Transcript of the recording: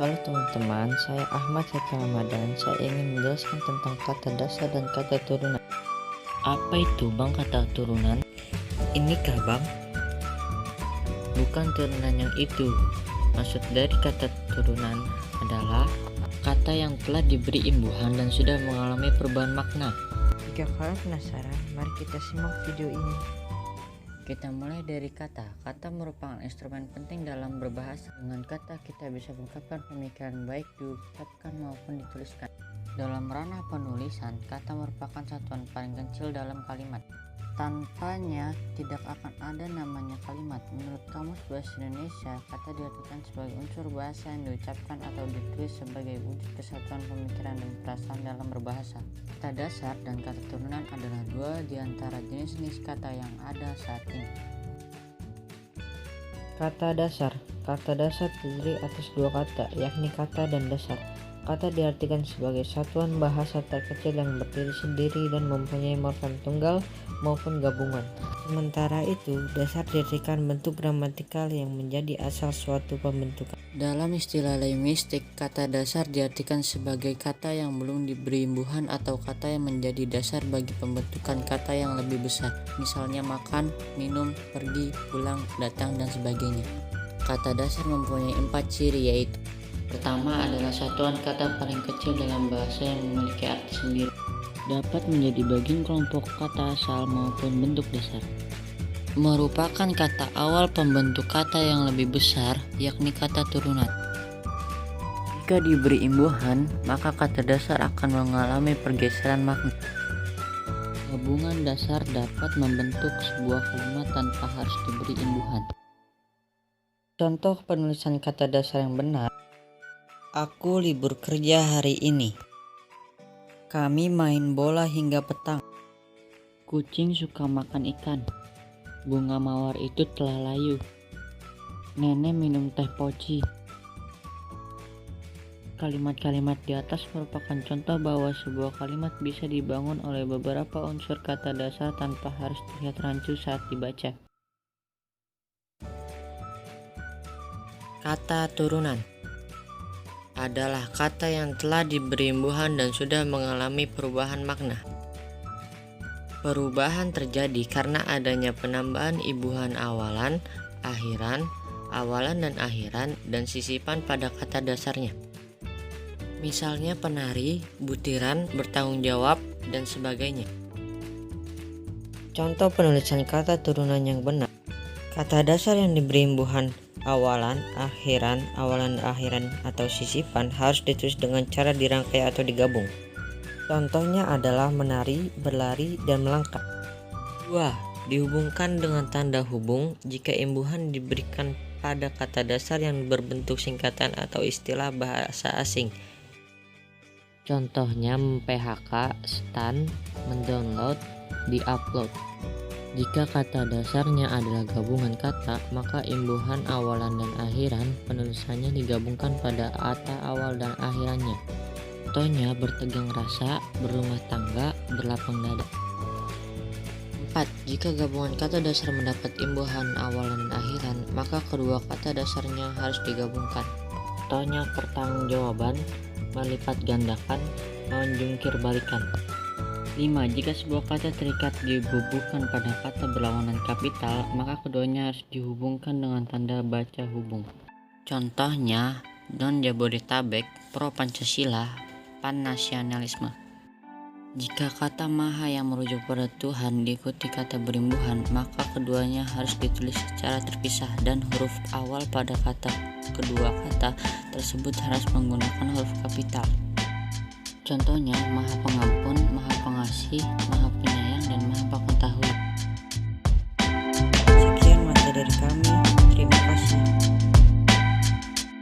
Halo teman-teman, saya Ahmad Haikal Ramadan. Saya ingin menjelaskan tentang kata dasar dan kata turunan. Apa itu bang kata turunan? Inikah bang? Bukan turunan yang itu. Maksud dari kata turunan adalah kata yang telah diberi imbuhan dan sudah mengalami perubahan makna. Jika kalian penasaran, mari kita simak video ini. Kita mulai dari kata. Kata merupakan instrumen penting dalam berbahasa. Dengan kata kita bisa mengungkapkan pemikiran baik diucapkan maupun dituliskan. Dalam ranah penulisan, kata merupakan satuan paling kecil dalam kalimat. Tanpanya tidak akan ada namanya kalimat. Menurut Kamus Bahasa Indonesia, kata diartikan sebagai unsur bahasa yang diucapkan atau ditulis sebagai wujud kesatuan pemikiran dan perasaan dalam berbahasa. Kata dasar dan kata turunan adalah dua di antara jenis-jenis kata yang ada saat ini. Kata dasar. Kata dasar terdiri atas dua kata, yakni kata dan dasar. Kata diartikan sebagai satuan bahasa terkecil yang berdiri sendiri dan mempunyai morfem tunggal maupun gabungan. Sementara itu, dasar diartikan bentuk gramatikal yang menjadi asal suatu pembentukan. Dalam istilah linguistik, kata dasar diartikan sebagai kata yang belum diberi imbuhan atau kata yang menjadi dasar bagi pembentukan kata yang lebih besar. Misalnya makan, minum, pergi, pulang, datang, dan sebagainya. Kata dasar mempunyai 4 ciri, yaitu: pertama adalah satuan kata paling kecil dalam bahasa yang memiliki arti sendiri. Dapat menjadi bagian kelompok kata asal maupun bentuk dasar. Merupakan kata awal pembentuk kata yang lebih besar, yakni kata turunan. Jika diberi imbuhan, maka kata dasar akan mengalami pergeseran makna. Gabungan dasar dapat membentuk sebuah kalimat tanpa harus diberi imbuhan. Contoh penulisan kata dasar yang benar: aku libur kerja hari ini. Kami main bola hingga petang. Kucing suka makan ikan. Bunga mawar itu telah layu. Nenek minum teh poci. Kalimat-kalimat di atas merupakan contoh bahwa sebuah kalimat bisa dibangun oleh beberapa unsur kata dasar tanpa harus terlihat rancu saat dibaca. Kata turunan adalah kata yang telah diberi imbuhan dan sudah mengalami perubahan makna. Perubahan terjadi karena adanya penambahan imbuhan awalan, akhiran, dan sisipan pada kata dasarnya. Misalnya penari, butiran, bertanggung jawab, dan sebagainya. Contoh penulisan kata turunan yang benar. Kata dasar yang diberi imbuhan awalan, akhiran, atau sisipan harus ditulis dengan cara dirangkai atau digabung. Contohnya adalah menari, berlari, dan melangkah. 2. Dihubungkan dengan tanda hubung jika imbuhan diberikan pada kata dasar yang berbentuk singkatan atau istilah bahasa asing. Contohnya PHK, stun, mendownload, diupload. Jika kata dasarnya adalah gabungan kata, maka imbuhan awalan dan akhiran penulisannya digabungkan pada kata awal dan akhirannya. Contohnya bertegang rasa, berumah tangga, berlapang dada. 4. Jika gabungan kata dasar mendapat imbuhan awalan dan akhiran, maka kedua kata dasarnya harus digabungkan. Contohnya pertanggungjawaban, melipat gandakan, menjungkir balikan. 5. Jika sebuah kata terikat dibubuhkan pada kata berlawanan kapital, maka keduanya harus dihubungkan dengan tanda baca hubung. Contohnya non-Jabodetabek, pro Pancasila, pan-nasionalisme. Jika kata maha yang merujuk pada Tuhan diikuti kata berimbuhan, maka keduanya harus ditulis secara terpisah dan huruf awal pada kata kedua kata tersebut harus menggunakan huruf kapital. Contohnya maha pengampun, maha pengasih, maha penyayang.